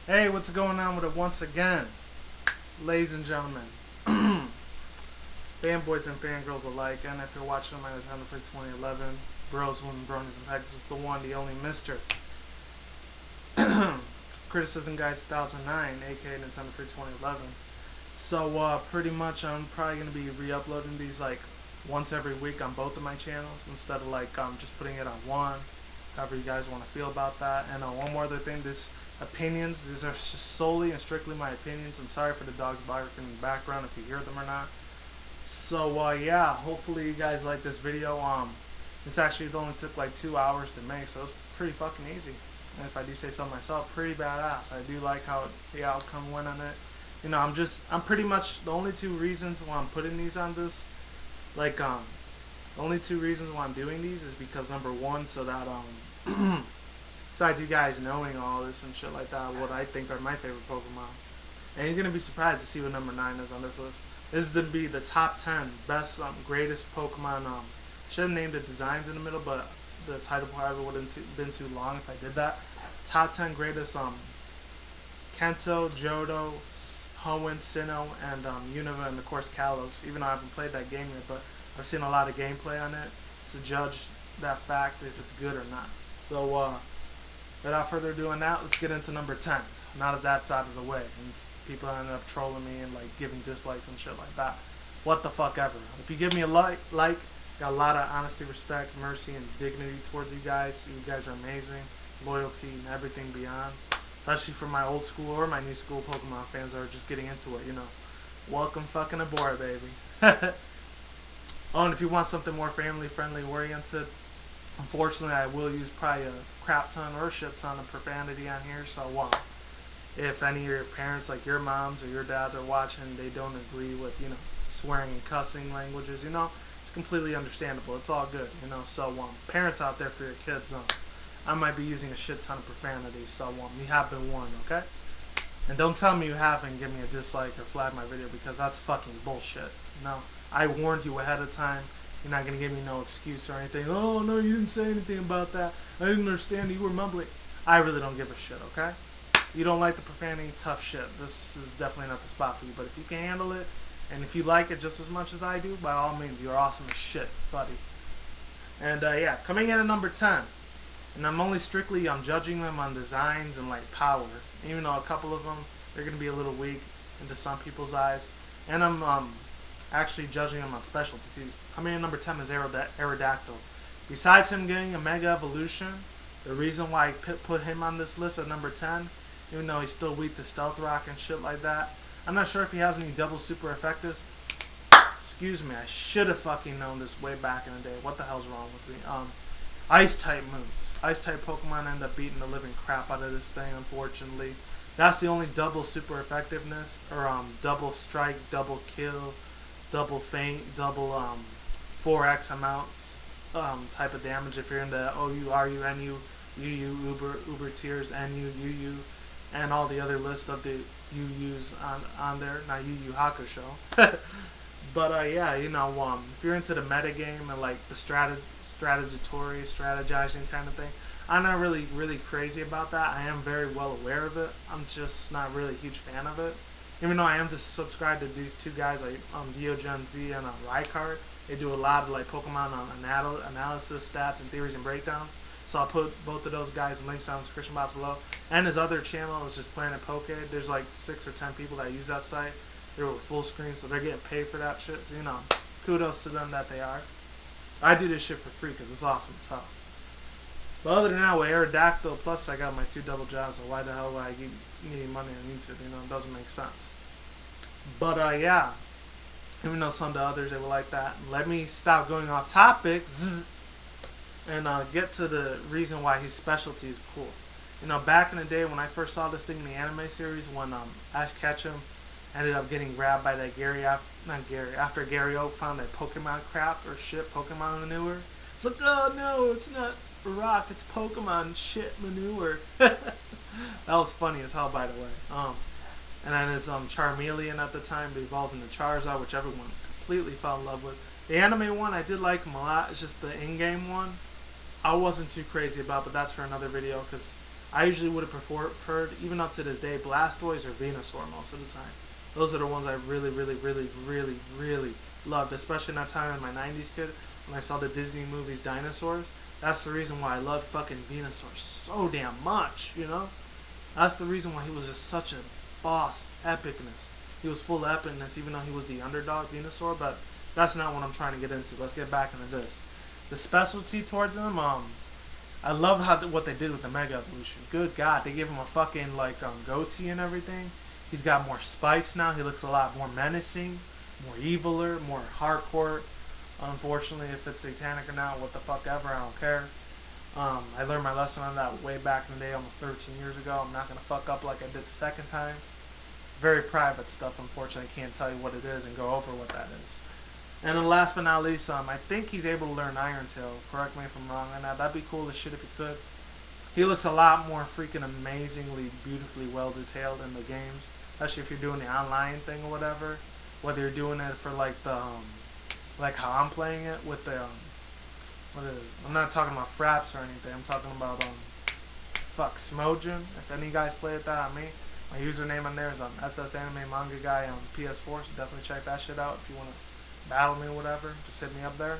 Hey, what's going on with it once again? Ladies and gentlemen, fanboys and fangirls alike, and if you're watching my Nintendofreak2011, bros and bronies and pegs, is the one, the only Mr. Criticism Guy 2009, aka Nintendofreak2011. So, pretty much I'm probably going to be re-uploading these like once every week on both of my channels instead of like just putting it on one. However you guys want to feel about that. And one more other thing, these are just solely and strictly my opinions. I'm sorry for the dogs barking in the background if you hear them or not. So yeah, hopefully you guys like this video. This actually only took like 2 hours to make, so it's pretty fucking easy. And if I do say so myself, pretty badass. I do like how the outcome went on it. You know, I'm pretty much the only two reasons why I'm putting these on this, like the only two reasons why I'm doing these is because number one, so that besides you guys knowing all this and shit like that, what I think are my favorite Pokemon. And you're gonna be surprised to see what number 9 is on this list. This is to be the top 10 best, greatest Pokemon. Should have named the designs in the middle, but the title probably would have been too long if I did that. Top 10 greatest Kanto, Johto, Hoenn, Sinnoh, and Unova, and of course Kalos. Even though I haven't played that game yet, but I've seen a lot of gameplay on it to judge that fact if it's good or not. So without further ado on that, let's get into number 10. Now that that's out of the way, and people end up trolling me and like giving dislikes and shit like that. What the fuck ever. If you give me a like, got a lot of honesty, respect, mercy, and dignity towards you guys. You guys are amazing. Loyalty and everything beyond. Especially for my old school or my new school Pokemon fans that are just getting into it, you know. Welcome fucking aboard, baby. Oh, and if you want something more family-friendly oriented, unfortunately I will use probably a crap ton or a shit ton of profanity on here, so if any of your parents, like your moms or your dads are watching, they don't agree with, you know, swearing and cussing languages, you know, it's completely understandable. It's all good, you know. So parents out there for your kids, I might be using a shit ton of profanity, so you have been warned, okay? And don't tell me you haven't, give me a dislike or flag my video, because that's fucking bullshit. No, I warned you ahead of time. You're not gonna give me no excuse or anything. Oh no, you didn't say anything about that. I didn't understand. You were mumbling. I really don't give a shit, okay? You don't like the profanity, tough shit. This is definitely not the spot for you. But if you can handle it, and if you like it just as much as I do, by all means, you're awesome as shit, buddy. And yeah, coming in at number 10. And I'm only strictly, I'm judging them on designs and like power. Even though a couple of them, they're going to be a little weak into some people's eyes. And I'm actually judging them on specialty too. Coming in at number 10 is Aerodactyl. Besides him getting a Mega Evolution, the reason why I put him on this list at number 10, even though he's still weak to Stealth Rock and shit like that, I'm not sure if he has any double super effectives. Excuse me, I should have fucking known this way back in the day. What the hell's wrong with me? Ice type moves. Ice type Pokemon end up beating the living crap out of this thing, unfortunately. That's the only double super effectiveness, or double strike, double kill, double feint, double 4x amounts type of damage if you're into OU, RU, NU, UU, Uber tiers, NU, UU, and all the other list of the UUs on there. Not Yu Yu Hakusho. But yeah, you know, if you're into the meta game and like the strategizing kind of thing, I'm not really crazy about that. I am very well aware of it. I'm just not really a huge fan of it. Even though I am just subscribed to these two guys, like Diogen Z and Rykard. They do a lot of like Pokemon analysis, stats, and theories and breakdowns. So I'll put both of those guys' links down in the description box below. And his other channel is just Planet Poke. There's like 6 or 10 people that use that site. They're with full screen, so they're getting paid for that shit. So, you know, kudos to them that they are. I do this shit for free because it's awesome as hell. But other than that, with Aerodactyl, plus I got my 2 double jobs, so why the hell would I keep needing money on YouTube? You know, it doesn't make sense. But yeah, even though some of the others, they were like that. Let me stop going off topic and get to the reason why his specialty is cool. You know, back in the day when I first saw this thing in the anime series, when Ash Ketchum ended up getting grabbed by that after Gary Oak found that Pokemon crap or shit Pokemon manure. It's like, oh no, it's not rock, it's Pokemon shit manure. That was funny as hell, by the way. And then his Charmeleon at the time evolves into Charizard, which everyone completely fell in love with. The anime one, I did like him a lot. It's just the in-game one I wasn't too crazy about, but that's for another video, because I usually would have preferred, even up to this day, Blastoise or Venusaur most of the time. Those are the ones I really, really, really, really, really loved, especially in that time in my 90s kid when I saw the Disney movies Dinosaurs. That's the reason why I loved fucking Venusaur so damn much, you know? That's the reason why he was just such a boss epicness. He was full of epicness even though he was the underdog Venusaur, but that's not what I'm trying to get into. Let's get back into this. The specialty towards him, I love what they did with the Mega Evolution. Good God, they gave him a fucking goatee and everything. He's got more spikes now. He looks a lot more menacing, more eviler, more hardcore. Unfortunately, if it's satanic or not, what the fuck ever, I don't care. I learned my lesson on that way back in the day, almost 13 years ago. I'm not gonna fuck up like I did the second time. Very private stuff, unfortunately. I can't tell you what it is and go over what that is. And then last but not least, I think he's able to learn Iron Tail. Correct me if I'm wrong on that. That'd be cool as shit if he could. He looks a lot more freaking amazingly, beautifully well detailed in the games. Especially if you're doing the online thing or whatever. Whether you're doing it for like the, like how I'm playing it with the, what is it? I'm not talking about Fraps or anything. I'm talking about, Smojin. If any guys play it that on me. My username on there is SS Anime Manga Guy on PS4. So definitely check that shit out if you want to battle me or whatever, just hit me up there.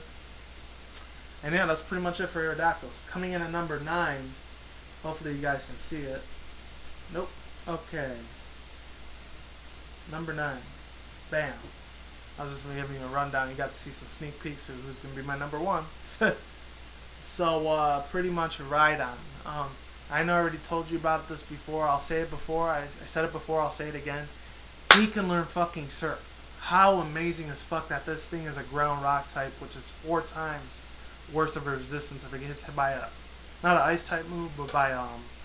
And yeah, that's pretty much it for Aerodactyls. Coming in at number 9, hopefully you guys can see it. Nope. Okay. Number 9. Bam. I was just giving you a rundown. You got to see some sneak peeks of who's going to be my number 1. So, pretty much Rhydon. I know I already told you about this before. I'll say it before. I said it before. I'll say it again. He can learn fucking Surf. How amazing as fuck that this thing is a ground rock type, which is 4 times worse of a resistance if it gets hit by not an ice type move, but by,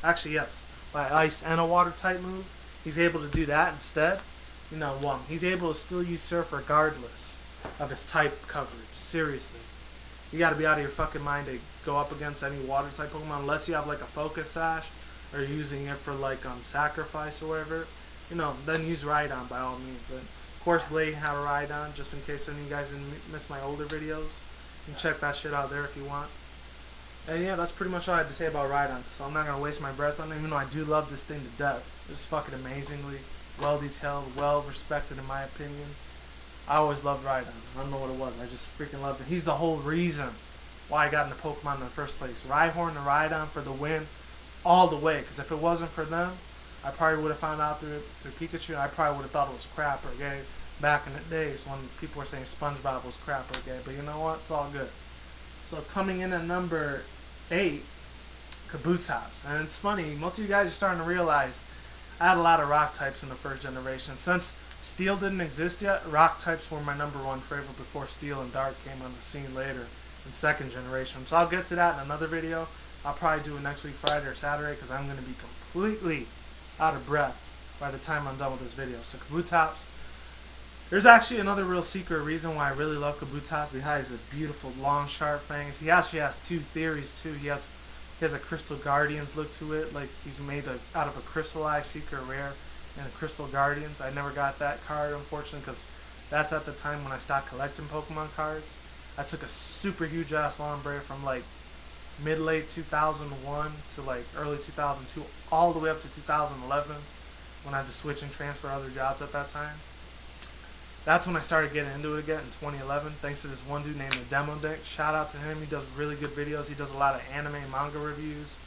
actually yes, by ice and a water type move. He's able to do that instead. You know, he's able to still use Surf regardless of his type coverage. Seriously. You gotta be out of your fucking mind to go up against any water type Pokemon unless you have like a Focus Sash or you're using it for like sacrifice or whatever. You know, then use Rhydon by all means. And of course, Blade had a Rhydon, just in case any of you guys didn't miss my older videos. You can check that shit out there if you want. And yeah, that's pretty much all I had to say about Rhydon. So I'm not gonna waste my breath on it, even though I do love this thing to death. It's fucking amazingly well detailed, well respected in my opinion. I always loved Rhydon. I don't know what it was. I just freaking loved it. He's the whole reason why I got into Pokemon in the first place. Rhyhorn and Rhydon for the win all the way. Because if it wasn't for them, I probably would have found out through Pikachu. I probably would have thought it was crap or gay back in the days when people were saying SpongeBob was crap or gay. But you know what? It's all good. So coming in at number 8, Kabutops. And it's funny, most of you guys are starting to realize I had a lot of rock types in the first generation. Since Steel didn't exist yet, rock types were my number 1 favorite before Steel and Dark came on the scene later in second generation. So I'll get to that in another video. I'll probably do it next week, Friday or Saturday, because I'm going to be completely out of breath by the time I'm done with this video. So Kabutops. There's actually another real secret reason why I really love Kabutops besides the beautiful long sharp fangs. He actually has 2 theories too. He has a Crystal Guardians look to it, like he's made out of a crystallized secret rare and a Crystal Guardians. I never got that card, unfortunately, because that's at the time when I stopped collecting Pokemon cards. I took a super huge ass long break from like mid-late 2001 to like early 2002, all the way up to 2011 when I had to switch and transfer other jobs at that time. That's when I started getting into it again in 2011, thanks to this one dude named the Demo Dick. Shout out to him. He does really good videos. He does a lot of anime and manga reviews.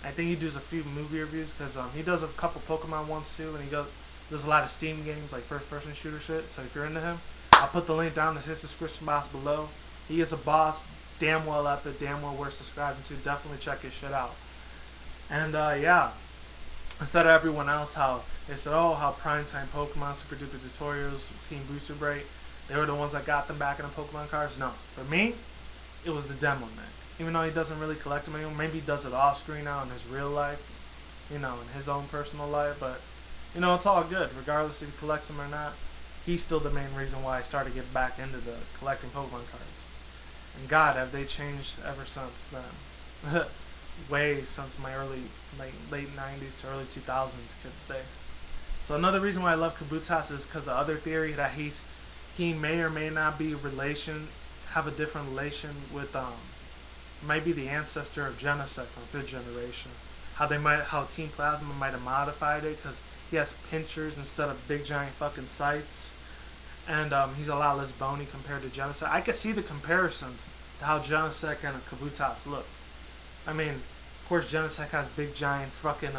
I think he does a few movie reviews because he does a couple Pokemon ones too, and he does a lot of Steam games like first-person shooter shit. So if you're into him, I'll put the link down in his description box below. He is a boss, damn well at it, damn well worth subscribing to. Definitely check his shit out. And yeah, instead of everyone else, how they said, oh, how primetime Pokemon, Super Duper Tutorials, Team Booster Break, they were the ones that got them back in the Pokemon cards. No, for me, it was the Demo Dick. Even though he doesn't really collect them anymore, maybe he does it off screen now in his real life, you know, in his own personal life, but, you know, it's all good. Regardless if he collects them or not, he's still the main reason why I started getting back into the collecting Pokemon cards. And God, have they changed ever since then. Way since my late 90s to early 2000s kids days. So another reason why I love Kabutops is because the other theory that he may or may not be have a different relation with, might be the ancestor of Genesect from 5th generation. how Team Plasma might have modified it, because he has pinchers instead of big giant fucking sights, and he's a lot less bony compared to Genesect. I could see the comparisons to how Genesect and Kabutops look. I mean, of course Genesect has big giant fucking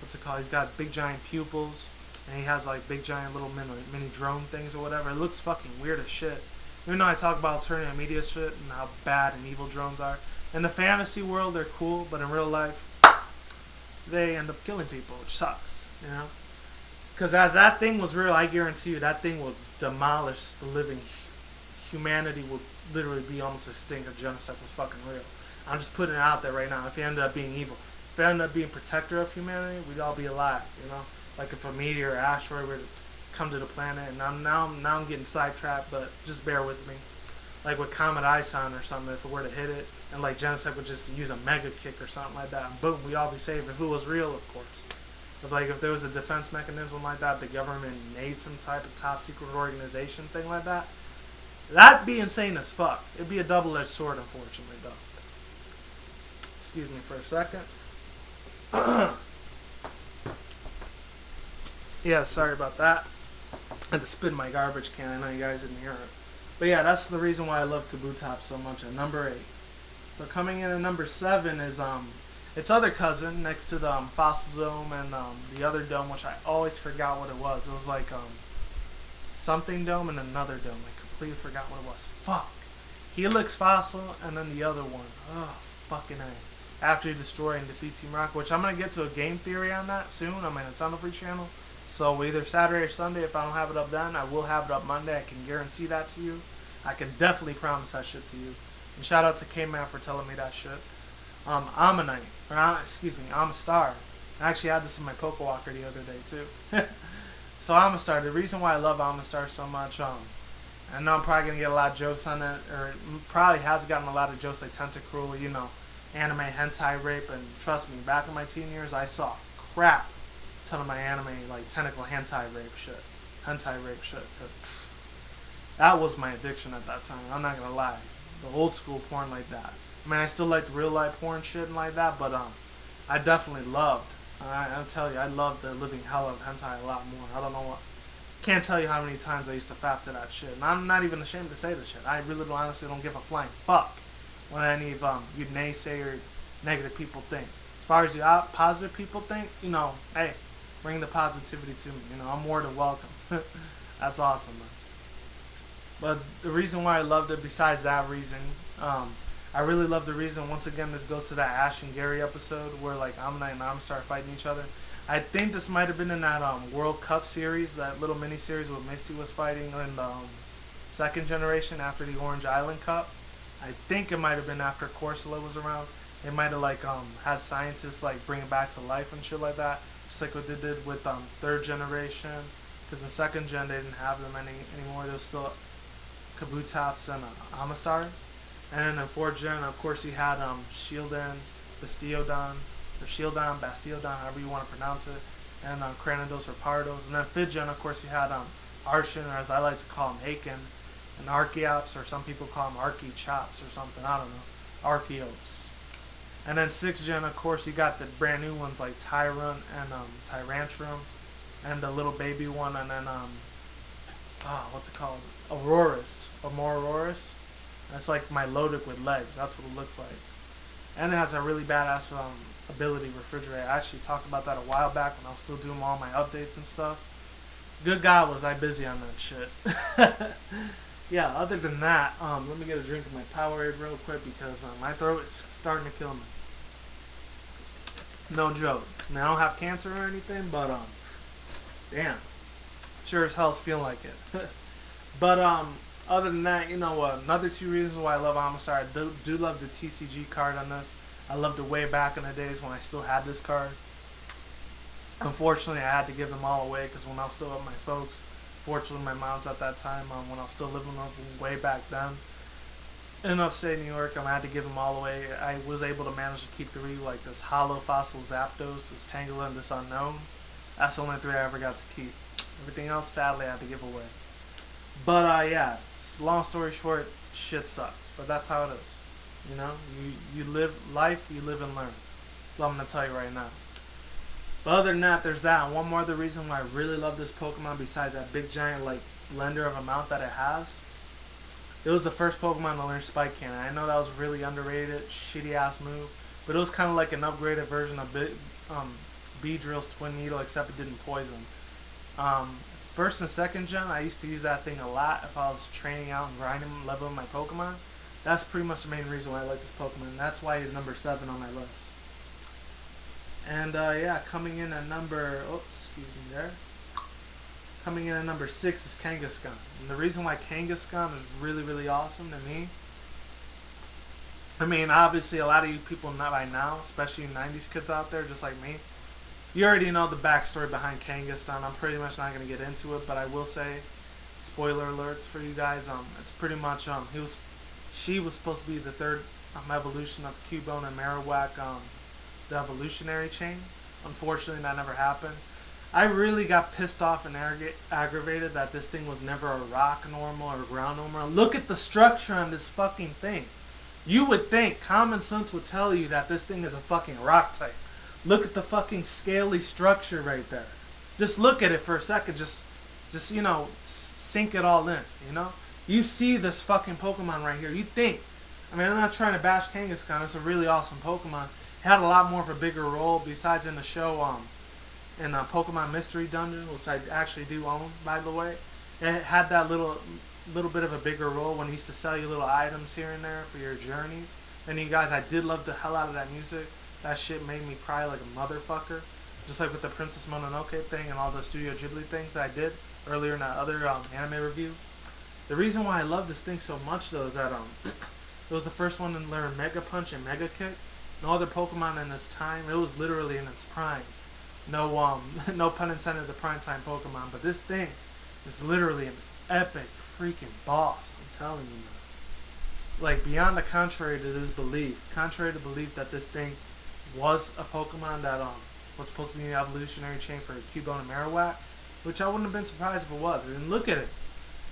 what's it called? He's got big giant pupils, and he has like big giant little mini drone things or whatever. It looks fucking weird as shit. Even though I talk about alternative media shit and how bad and evil drones are, in the fantasy world they're cool, but in real life they end up killing people, which sucks, you know? Because if that thing was real, I guarantee you that thing will demolish the living. Humanity would literally be almost extinct if Genesect was fucking real. I'm just putting it out there right now. If he ended up being evil, if he ended up being protector of humanity, we'd all be alive, you know? Like if a meteor or asteroid were to come to the planet, and now I'm getting sidetracked, but just bear with me. Like with Comet Ison or something, if it were to hit it, and like Genesect would just use a mega kick or something like that, and boom, we'd all be saved. If it was real, of course. But like if there was a defense mechanism like that, the government made some type of top secret organization thing like that, that'd be insane as fuck. It'd be a double-edged sword, unfortunately, though. Excuse me for a second. Yeah, sorry about that. I had to spit in my garbage can. I know you guys didn't hear it. But yeah, that's the reason why I love Kabutops so much at number 8. So coming in at number 7 is its other cousin next to the Fossil Dome and the other dome, which I always forgot what it was. It was like something dome and another dome. I completely forgot what it was. Fuck. Helix Fossil and then the other one. Oh, fucking A. After you destroy and defeat Team Rocket, which I'm going to get to a game theory on that soon on my Nintendo Free channel. So either Saturday or Sunday, if I don't have it up then, I will have it up Monday. I can guarantee that to you. I can definitely promise that shit to you. And shout out to K-Man for telling me that shit. Ammonite, or Amistar. I actually had this in my Pokewalker the other day too. So Amistar, the reason why I love Amistar so much, I know I'm probably going to get a lot of jokes on it, or it probably has gotten a lot of jokes like Tentacruel, you know, anime hentai rape, and trust me, back in my teen years, I saw crap ton of my anime, like tentacle hentai rape shit. That was my addiction at that time, I'm not going to lie. The old school porn like that. I mean, I still liked real life porn shit and like that, but I definitely loved, I'll tell you, I loved the living hell of hentai a lot more. I don't know what, can't tell you how many times I used to fap to that shit. And I'm not even ashamed to say this shit. I really honestly don't give a flying fuck what any of you naysayer negative people think. As far as the positive people think, you know, hey, bring the positivity to me. You know, I'm more than welcome. That's awesome, man. But the reason why I loved it, besides that reason, I really love the reason, once again, this goes to that Ash and Gary episode where like Ammonite and Amistar fighting each other. I think this might have been in that World Cup series, that little mini-series where Misty was fighting in the second generation after the Orange Island Cup. I think it might have been after Corsola was around. They might have like had scientists like bring it back to life and shit like that, just like what they did with third generation. Because in second gen they didn't have them anymore. There was still Kabutops and Amistar. And then in fourth gen, of course, you had Shieldon, Bastiodon, or Shieldon, Bastiodon, however you want to pronounce it, and Cranidos or Pardos. And then fifth gen, of course, you had Arshin, or as I like to call him, Aiken, and Archeops, or some people call him Archechops or something, I don't know, Archeops. And then sixth gen, of course, you got the brand new ones like Tyrant and Tyrantrum, and the little baby one, and then what's it called? Aurorus. That's like my Milotic with legs. That's what it looks like. And it has a really badass ability, Refrigerate. I actually talked about that a while back when I was still doing all my updates and stuff. Good God, was I busy on that shit. Yeah, other than that, let me get a drink of my Powerade real quick because my throat is starting to kill me. No joke. I mean, I don't have cancer or anything, but damn. Sure as hell's feeling like it. But other than that, you know, another two reasons why I love Amistar. I do love the TCG card on this. I loved it way back in the days when I still had this card. Unfortunately, I had to give them all away because when I was still with my folks, fortunately my mom's at that time, when I was still living with them way back then, in upstate New York, I had to give them all away. I was able to manage to keep 3, like this Hollow Fossil Zapdos, this Tangela, and this Unknown. That's the only 3 I ever got to keep. Everything else, sadly, I had to give away. But yeah, long story short, shit sucks. But that's how it is. You know, you live life, you live and learn. So I'm gonna tell you right now. But other than that, there's that. And one more other reason why I really love this Pokemon besides that big giant like blender of a mouth that it has. It was the first Pokemon to learn Spike Cannon. I know that was really underrated, shitty ass move, but it was kind of like an upgraded version of Beedrill's Twin Needle, except it didn't poison. First and second gen, I used to use that thing a lot if I was training out and grinding, leveling my Pokemon. That's pretty much the main reason why I like this Pokemon. That's why he's number 7 on my list. And yeah, coming in at number, coming in at number 6 is Kangaskhan. And the reason why Kangaskhan is really, really awesome to me, I mean, obviously a lot of you people not by now, especially 90s kids out there just like me, you already know the backstory behind Kangaskhan. I'm pretty much not going to get into it, but I will say, spoiler alerts for you guys, it's pretty much, she was supposed to be the third evolution of Cubone and Marowak, the evolutionary chain. Unfortunately, that never happened. I really got pissed off and aggravated that this thing was never a rock normal or ground normal. Look at the structure on this fucking thing. You would think, common sense would tell you that this thing is a fucking rock type. Look at the fucking scaly structure right there. Just look at it for a second. Just you know, sink it all in, you know? You see this fucking Pokemon right here. You think, I mean, I'm not trying to bash Kangaskhan. It's a really awesome Pokemon. It had a lot more of a bigger role besides in the show, in Pokemon Mystery Dungeon, which I actually do own, by the way. It had that little bit of a bigger role when he used to sell you little items here and there for your journeys. And you guys, I did love the hell out of that music. That shit made me cry like a motherfucker. Just like with the Princess Mononoke thing and all the Studio Ghibli things I did earlier in that other anime review. The reason why I love this thing so much though is that it was the first one to learn Mega Punch and Mega Kick. No other Pokemon in its time. It was literally in its prime. No no pun intended, the prime time Pokemon, but this thing is literally an epic freaking boss. I'm telling you, man. Like beyond the contrary to this belief, contrary to belief that this thing was a Pokemon that was supposed to be in the evolutionary chain for Cubone and Marowak, which I wouldn't have been surprised if it was. And look at it.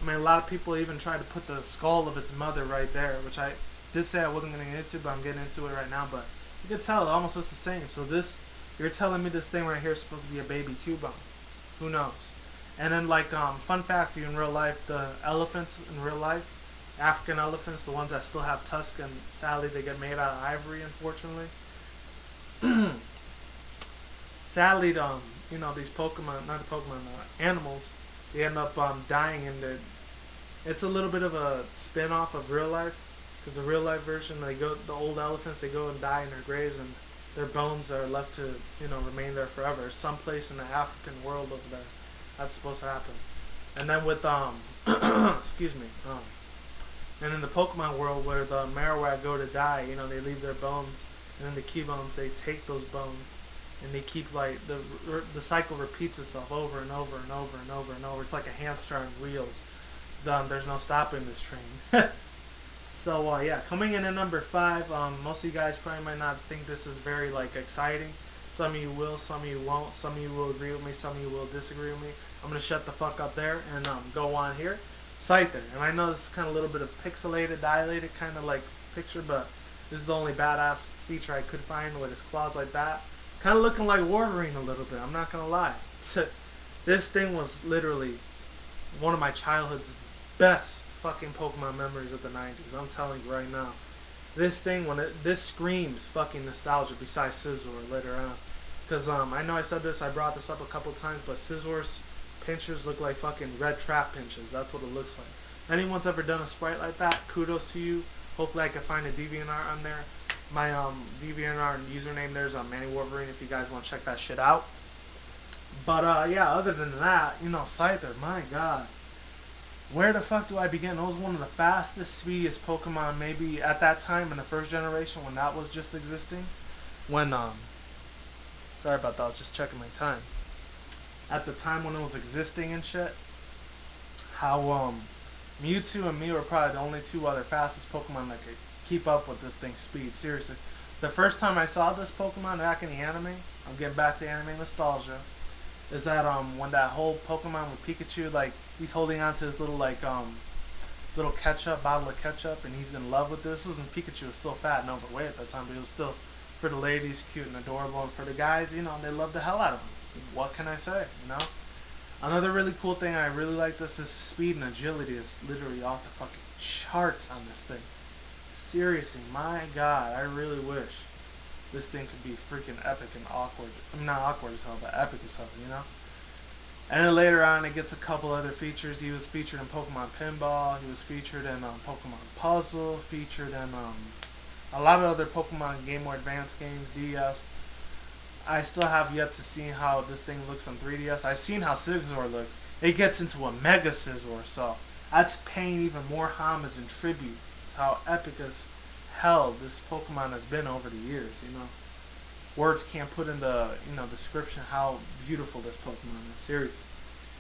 I mean, a lot of people even tried to put the skull of its mother right there, which I did say I wasn't going to get into, but I'm getting into it right now. But you can tell it almost looks the same. So this, you're telling me this thing right here is supposed to be a baby Cubone. Who knows? And then like, fun fact for you in real life, the elephants in real life, African elephants, the ones that still have tusks, and sadly they get made out of ivory, unfortunately. Sadly, you know, these Pokemon, not the Pokemon, animals, they end up dying, and it's a little bit of a spin-off of real life, because the real life version, the old elephants, they go and die in their graves, and their bones are left to, you know, remain there forever. Someplace in the African world over there, that's supposed to happen. And then with excuse me, and in the Pokemon world where the Marowak go to die, you know, they leave their bones, and then the Cubone, they take those bones, and they keep like the cycle repeats itself over and over and over and over and over. It's like a hamster on wheels. There's no stopping this train. So yeah, coming in at number 5. Most of you guys probably might not think this is very like exciting. Some of you will, some of you won't. Some of you will agree with me, some of you will disagree with me. I'm gonna shut the fuck up there and go on here. Scyther, and I know this is kind of a little bit of pixelated, dilated kind of like picture, but this is the only badass feature I could find with his claws like that. Kind of looking like Wolverine a little bit, I'm not gonna lie. This thing was literally one of my childhood's best fucking Pokemon memories of the 90s. I'm telling you right now. This thing, this screams fucking nostalgia besides Scizor later on. Because I know I said this, I brought this up a couple times, but Scizor's pinchers look like fucking red trap pinches. That's what it looks like. Anyone's ever done a sprite like that, kudos to you. Hopefully I can find a DeviantArt on there. My DeviantArt username there's Manny Wolverine if you guys want to check that shit out. But yeah, other than that, you know, Scyther, my god. Where the fuck do I begin? It was one of the fastest, speediest Pokemon maybe at that time in the first generation when that was just existing. When, sorry about that, I was just checking my time. At the time when it was existing and shit, how, Mewtwo and me were probably the only two other fastest Pokemon that could keep up with this thing's speed. Seriously. The first time I saw this Pokemon back in the anime, I'm getting back to anime nostalgia, is that when that whole Pokemon with Pikachu, like he's holding on to his little like little ketchup, bottle of ketchup, and he's in love with this. This was when Pikachu was still fat and I was away at that time, but he was still For the ladies, cute and adorable, and for the guys, you know, they love the hell out of them. What can I say, you know? Another really cool thing I really like this is speed and agility is literally off the fucking charts on this thing. Seriously, my god, I really wish this thing could be freaking epic and awkward. I mean, not awkward as hell, but epic as hell, you know? And then later on, it gets a couple other features. He was featured in Pokemon Pinball. He was featured in Pokemon Puzzle. Featured in a lot of other Pokemon Game Boy Advance games, DS. I still have yet to see how this thing looks on 3DS. I've seen how Scizor looks. It gets into a Mega Scizor, so that's paying even more homage and tribute to how epic as hell this Pokemon has been over the years, you know. Words can't put in the, you know, description how beautiful this Pokemon is, seriously.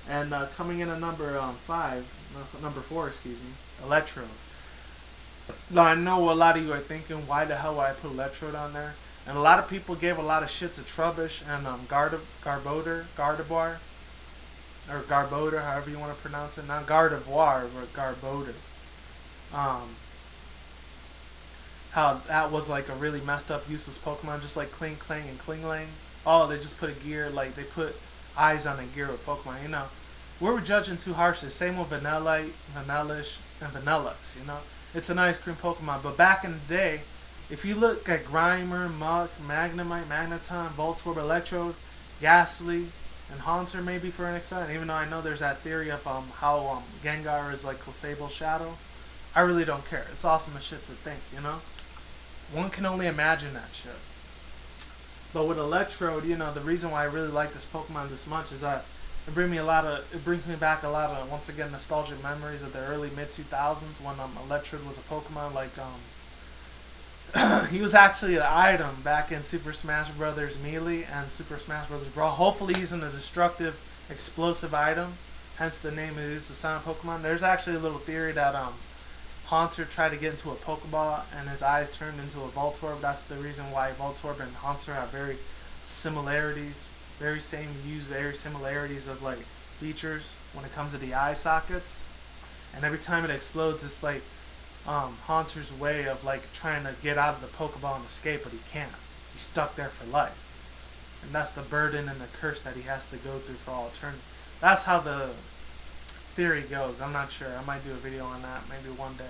And coming in at number 4, excuse me, Electrode. Now I know a lot of you are thinking, why the hell would I put Electrode on there? And a lot of people gave a lot of shit to Trubbish and Gardevoir, or Garbodor, however you want to pronounce it. Not Gardevoir, but Garbodor. How that was like a really messed up, useless Pokemon, just like Kling Klang and Klinglang. Oh, they just put a gear, like they put eyes on a gear with Pokemon, you know. We were judging too harshly. Same with Vanillite, Vanillish, and Vanillux, you know. It's an ice cream Pokemon, but back in the day, if you look at Grimer, Muk, Magnemite, Magneton, Voltorb, Electrode, Ghastly, and Haunter maybe for an extent, even though I know there's that theory of how Gengar is like Clefable's shadow, I really don't care. It's awesome as shit to think, you know? One can only imagine that shit. But with Electrode, you know, the reason why I really like this Pokemon this much is that it brings me back a lot of, once again, nostalgic memories of the early mid-2000s when Electrode was a Pokemon like he was actually an item back in Super Smash Bros. Melee and Super Smash Bros. Brawl. Hopefully he's a destructive, explosive item, hence the name is the silent Pokemon. There's actually a little theory that Haunter tried to get into a Pokeball and his eyes turned into a Voltorb. That's the reason why Voltorb and Haunter have very similarities, very similarities of like features when it comes to the eye sockets. And every time it explodes, it's like Haunter's way of like trying to get out of the Pokeball and escape, but he can't. He's stuck there for life. And that's the burden and the curse that he has to go through for all eternity. That's how the theory goes. I'm not sure. I might do a video on that maybe one day.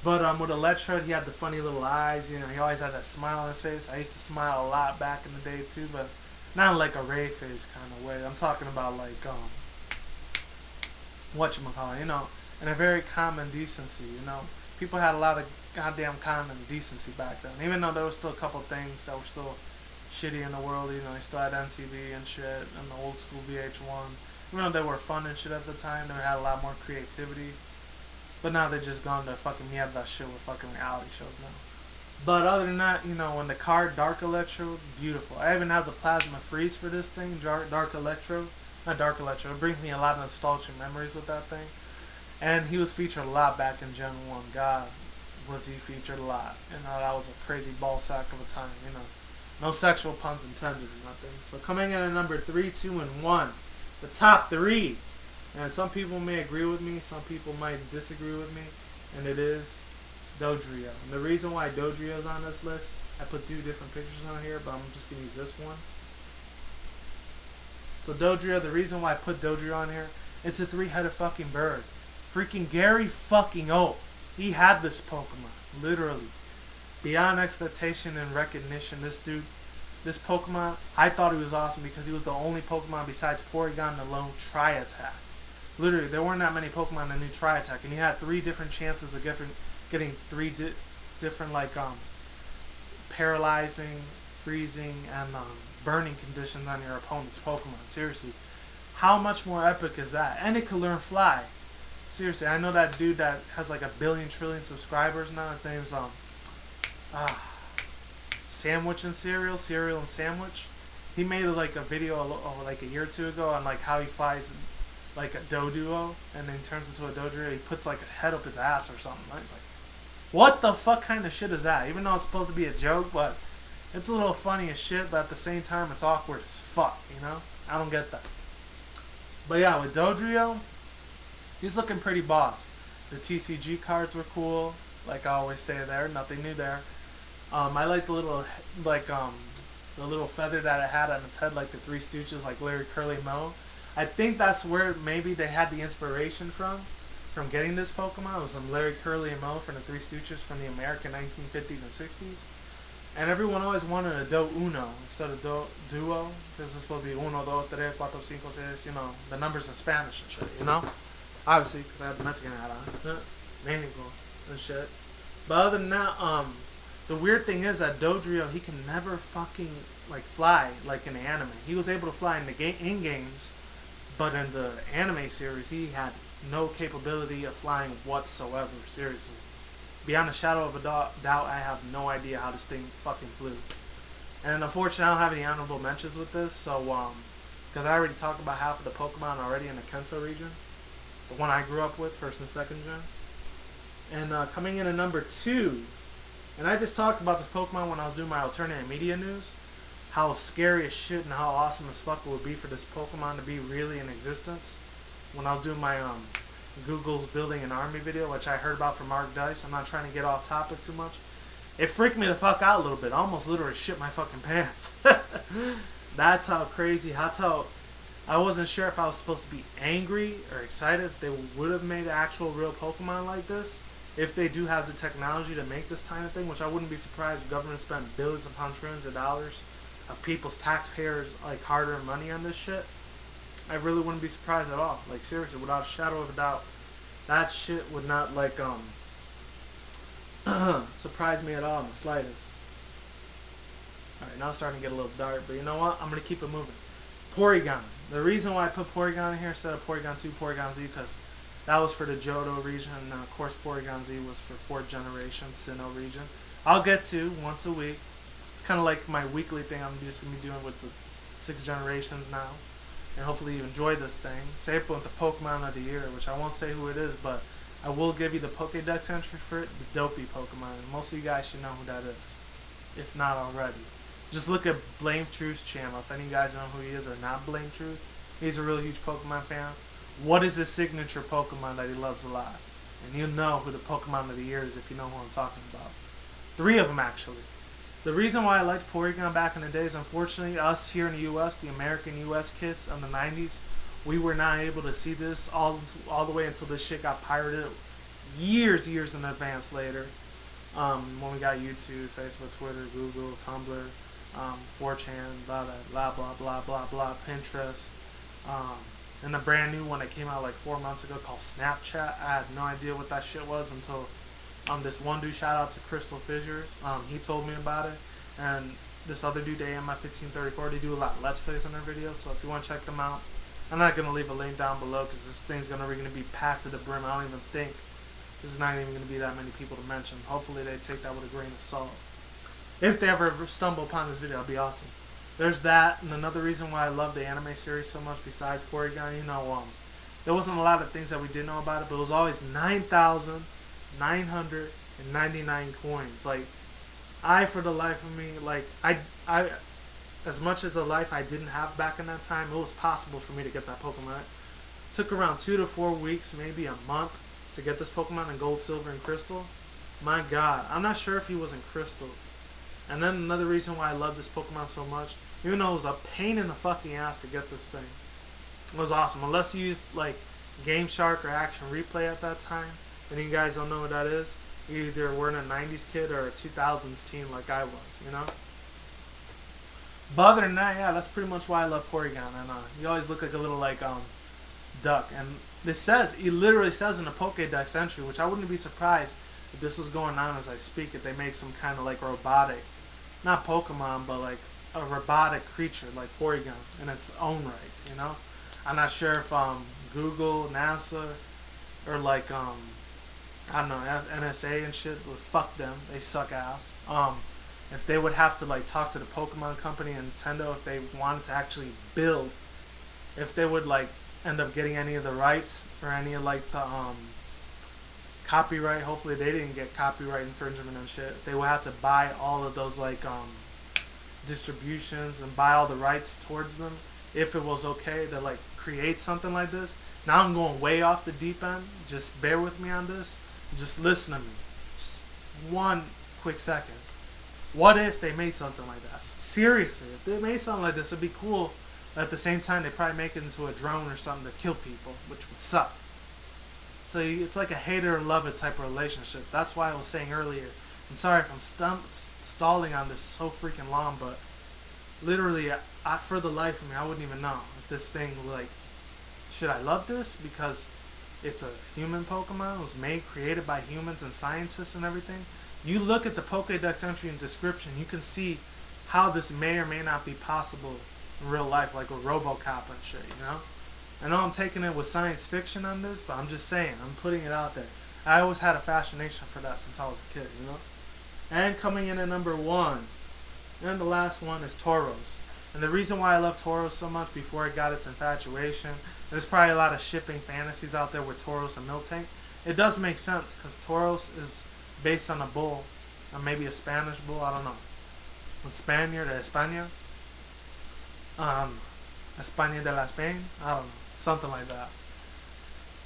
But with Electrode, he had the funny little eyes. You know, he always had that smile on his face. I used to smile a lot back in the day too, but not like a Ray face kind of way. I'm talking about like whatchamacallit, you know, in a very common decency. You know, people had a lot of goddamn common decency back then. Even though there was still a couple things that were still shitty in the world. You know, they still had MTV and shit and the old school VH1. Even though they were fun and shit at the time, they had a lot more creativity. But now they're just gone to fucking me out of that shit with fucking reality shows now. But other than that, you know, when the card Dark Electrode, beautiful. I even have the Plasma Freeze for this thing, Dark Electrode. Not Dark Electrode. It brings me a lot of nostalgic memories with that thing. And he was featured a lot back in Gen 1. God, was he featured a lot. You know, that was a crazy ball sack of a time, you know. No sexual puns intended or nothing. So coming in at number 3, 2, and 1. The top 3. And some people may agree with me, some people might disagree with me, and it is Dodrio. And the reason why Dodrio's on this list, I put 2 different pictures on here, but I'm just going to use this one. So Dodrio, the reason why I put Dodrio on here, it's a 3-headed fucking bird. Freaking Gary fucking O. He had this Pokemon, literally. Beyond expectation and recognition, this dude, this Pokemon, I thought he was awesome because he was the only Pokemon besides Porygon to learn Tri-Attack. Literally, there weren't that many Pokemon that knew Tri-Attack, and you had 3 different chances of getting 3 different, like, paralyzing, freezing, and burning conditions on your opponent's Pokemon. Seriously, how much more epic is that? And it could learn Fly. Seriously, I know that dude that has like 1 billion trillion subscribers now. His name's Sandwich and Cereal and Sandwich. He made like a video like a year or 2 ago on like how he flies like a Doduo and then turns into a Dodrio. He puts like a head up his ass or something. It's like, what the fuck kind of shit is that? Even though it's supposed to be a joke, but it's a little funny as shit, but at the same time it's awkward as fuck, you know? I don't get that. But yeah, with Dodrio, he's looking pretty boss. The TCG cards were cool, like I always say there, nothing new there. I like the little the little feather that it had on its head, like the Three Stooges, like Larry, Curly, Moe. I think that's where maybe they had the inspiration from getting this Pokemon. It was Larry, Curly, and Moe from the Three Stooges from the American 1950s and 60s. And everyone always wanted a Do Uno instead of Duo, because it's supposed to be Uno, Dos, Tres, Cuatro, Cinco, Seis, you know, the numbers in Spanish and shit, you know? Obviously, because I have the Mexican hat on. Mexico and shit. But other than that, the weird thing is that Dodrio, he can never fucking, like, fly like in the anime. He was able to fly in the in-games, but in the anime series, he had no capability of flying whatsoever, seriously. Beyond a shadow of a doubt, I have no idea how this thing fucking flew. And unfortunately, I don't have any honorable mentions with this, so, because I already talked about half of the Pokemon already in the Kanto region. The one I grew up with, first and second gen. And coming in at number 2, and I just talked about this Pokemon when I was doing my alternate media news, how scary as shit and how awesome as fuck it would be for this Pokemon to be really in existence. When I was doing my Google's Building an Army video, which I heard about from Mark Dice. I'm not trying to get off topic too much. It freaked me the fuck out a little bit. I almost literally shit my fucking pants. That's how crazy, that's how, I wasn't sure if I was supposed to be angry or excited if they would have made an actual real Pokemon like this. If they do have the technology to make this kind of thing, which I wouldn't be surprised if the government spent billions upon trillions of dollars of people's taxpayers, like, hard-earned money on this shit. I really wouldn't be surprised at all. Like, seriously, without a shadow of a doubt. That shit would not, like, surprise me at all in the slightest. Alright, now it's starting to get a little dark, but you know what? I'm going to keep it moving. Porygon. The reason why I put Porygon in here instead of Porygon 2, Porygon Z, because that was for the Johto region, and of course Porygon Z was for 4th generation, Sinnoh region. I'll get to once a week. It's kind of like my weekly thing I'm just going to be doing with the 6 generations now. And hopefully you enjoy this thing. Save with the Pokemon of the Year, which I won't say who it is, but I will give you the Pokédex entry for it, the Dopey Pokemon. And most of you guys should know who that is, if not already. Just look at Blame Truth's channel. If any of you guys know who he is or not Blame Truth, he's a really huge Pokemon fan. What is his signature Pokemon that he loves a lot? And you'll know who the Pokemon of the Year is if you know who I'm talking about. 3 of them, actually. The reason why I liked Porygon back in the days, unfortunately, us here in the U.S., the American U.S. kids of the 90s, we were not able to see this all the way until this shit got pirated years in advance later. When we got YouTube, Facebook, Twitter, Google, Tumblr, 4chan, blah, blah, blah, blah, blah, blah, Pinterest. And the brand new one that came out like 4 months ago called Snapchat. I had no idea what that shit was until this one dude, shout out to Crystal Fissures, he told me about it. And this other dude, AMI1534, they do a lot of Let's Plays on their videos, so if you want to check them out, I'm not going to leave a link down below because this thing's going to be packed to the brim. I don't even think there's not even going to be that many people to mention. Hopefully they take that with a grain of salt. If they ever stumble upon this video, it'll be awesome. There's that, and another reason why I love the anime series so much besides Porygon, you know, there wasn't a lot of things that we didn't know about it, but it was always 9,999 coins. Like, for the life of me, like, I as much as a life I didn't have back in that time, it was possible for me to get that Pokemon. It took around 2 to 4 weeks, maybe a month, to get this Pokemon in Gold, Silver, and Crystal. My God, I'm not sure if he was in Crystal. And then another reason why I love this Pokemon so much, even though it was a pain in the fucking ass to get this thing, it was awesome. Unless you used, like, Game Shark or Action Replay at that time, and you guys don't know what that is, you either weren't a 90s kid or a 2000s teen like I was, you know? But other than that, yeah, that's pretty much why I love Porygon. And you always look like a little, like, duck. And it literally says in the Pokédex entry, which I wouldn't be surprised if this was going on as I speak, if they made some kind of, like, robotic, not Pokemon, but, like, a robotic creature like Porygon in its own right, you know? I'm not sure if Google, NASA, or, like, I don't know, NSA and shit, fuck them, they suck ass. If they would have to, like, talk to the Pokemon company and Nintendo if they wanted to actually build, if they would, like, end up getting any of the rights or any of, like, the copyright. Hopefully they didn't get copyright infringement and shit. They would have to buy all of those, like, distributions and buy all the rights towards them if it was okay to, like, create something like this. Now I'm going way off the deep end. Just bear with me on this. Just listen to me. Just one quick second. What if they made something like that? Seriously, if they made something like this, it'd be cool. But at the same time, they probably make it into a drone or something to kill people, which would suck. So it's like a hate it or love it type of relationship. That's why I was saying earlier. And sorry if I'm stalling on this so freaking long, but literally, for the life of me, I wouldn't even know if this thing, like, should I love this because it's a human Pokemon. It was made, created by humans and scientists and everything. You look at the Pokédex entry and description, you can see how this may or may not be possible in real life, like with RoboCop and shit, you know? I know I'm taking it with science fiction on this, but I'm just saying, I'm putting it out there. I always had a fascination for that since I was a kid, you know? And coming in at number 1, and the last one is Tauros. And the reason why I love Tauros so much before it got its infatuation, there's probably a lot of shipping fantasies out there with Tauros and Miltank. It does make sense, because Tauros is based on a bull, or maybe a Spanish bull, I don't know. A Spaniard or España? España de la Spain? I don't know. Something like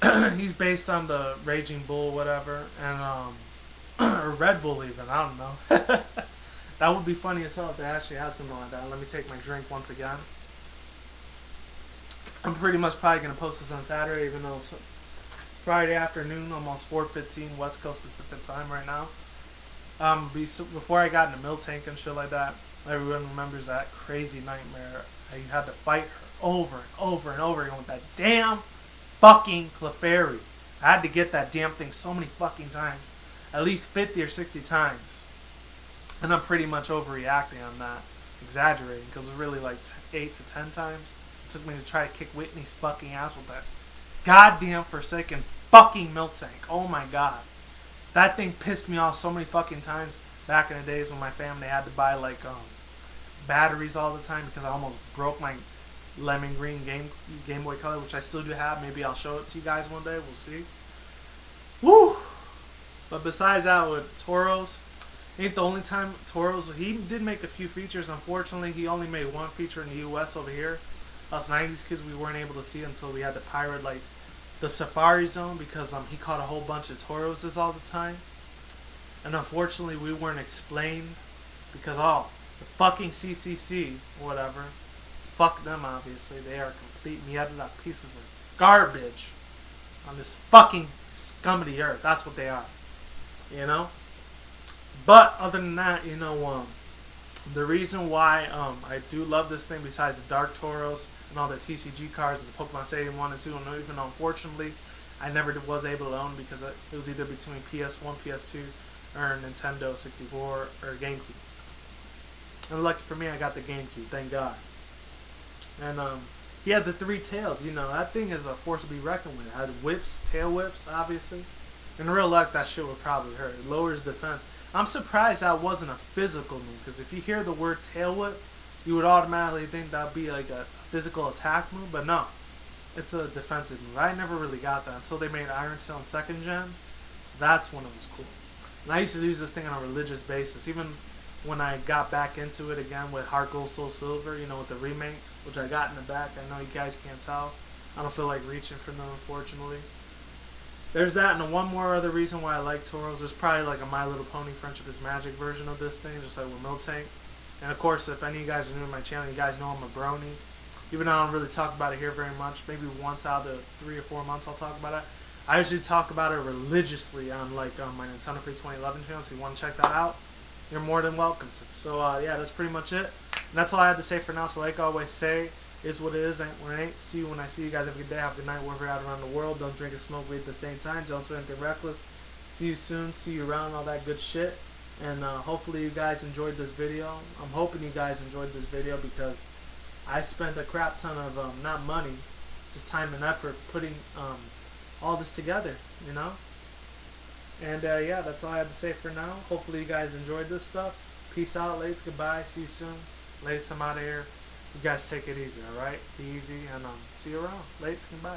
that. He's based on the Raging Bull, whatever, and, or Red Bull even, I don't know. That would be funny as hell if they actually had something like that. Let me take my drink once again. I'm pretty much probably going to post this on Saturday, even though it's Friday afternoon, almost 4:15 West Coast Pacific time right now. Before I got into Miltank and shit like that, everyone remembers that crazy nightmare. You had to fight her over and over and over again with that damn fucking Clefairy. I had to get that damn thing so many fucking times. At least 50 or 60 times. And I'm pretty much overreacting on that. Exaggerating, because it was really like 8 to 10 times. It took me to try to kick Whitney's fucking ass with that goddamn forsaken fucking Miltank. Oh my god. That thing pissed me off so many fucking times back in the days when my family had to buy like batteries all the time because I almost broke my lemon green Game Boy Color, which I still do have. Maybe I'll show it to you guys one day. We'll see. Woo! But besides that, with Tauros, ain't the only time Tauros, he did make a few features. Unfortunately, he only made one feature in the US over here. Us 90s kids, we weren't able to see it until we had to pirate like the Safari Zone because he caught a whole bunch of Tauroses all the time. And unfortunately, we weren't explained because, the fucking CCC, whatever, fuck them obviously. They are complete meadow pieces of garbage on this fucking scum of the earth. That's what they are. You know? But other than that, you know, the reason why I do love this thing, besides the Dark Tauros and all the TCG cards and the Pokemon Stadium 1 and 2, and even though unfortunately I never was able to own because it was either between PS1, PS2, or Nintendo 64 or GameCube. And lucky for me, I got the GameCube, thank God. And he had the 3 tails, you know, that thing is a force to be reckoned with. It had whips, tail whips, obviously. In real life, that shit would probably hurt. It lowers defense. I'm surprised that wasn't a physical move, because if you hear the word tail whip, you would automatically think that would be like a physical attack move, but no. It's a defensive move. I never really got that until they made Iron Tail in 2nd gen. That's when it was cool. And I used to use this thing on a religious basis, even when I got back into it again with Heart Gold Soul Silver, you know, with the remakes, which I got in the back. I know you guys can't tell. I don't feel like reaching for them, unfortunately. There's that, and one more other reason why I like Tauros. There's probably like a My Little Pony Friendship is Magic version of this thing, just like with Miltank. And of course, if any of you guys are new to my channel, you guys know I'm a brony. Even though I don't really talk about it here very much, maybe once out of 3 or 4 months I'll talk about it. I usually talk about it religiously on like my Nintendofreak2011 channel, so if you want to check that out, you're more than welcome to. So yeah, that's pretty much it. And that's all I had to say for now. So like I always say, is what it is, ain't what it ain't. See you when I see you guys. Have a good day. Have a good night wherever you're at around the world. Don't drink and smoke weed at the same time. Don't do anything reckless. See you soon. See you around. All that good shit. And hopefully you guys enjoyed this video. I'm hoping you guys enjoyed this video because I spent a crap ton of, not money, just time and effort putting all this together, you know? And yeah, that's all I had to say for now. Hopefully you guys enjoyed this stuff. Peace out, lates, goodbye, see you soon. Lates, I'm out of here. You guys take it easy, alright? Be easy, and see you around. Lates, goodbye.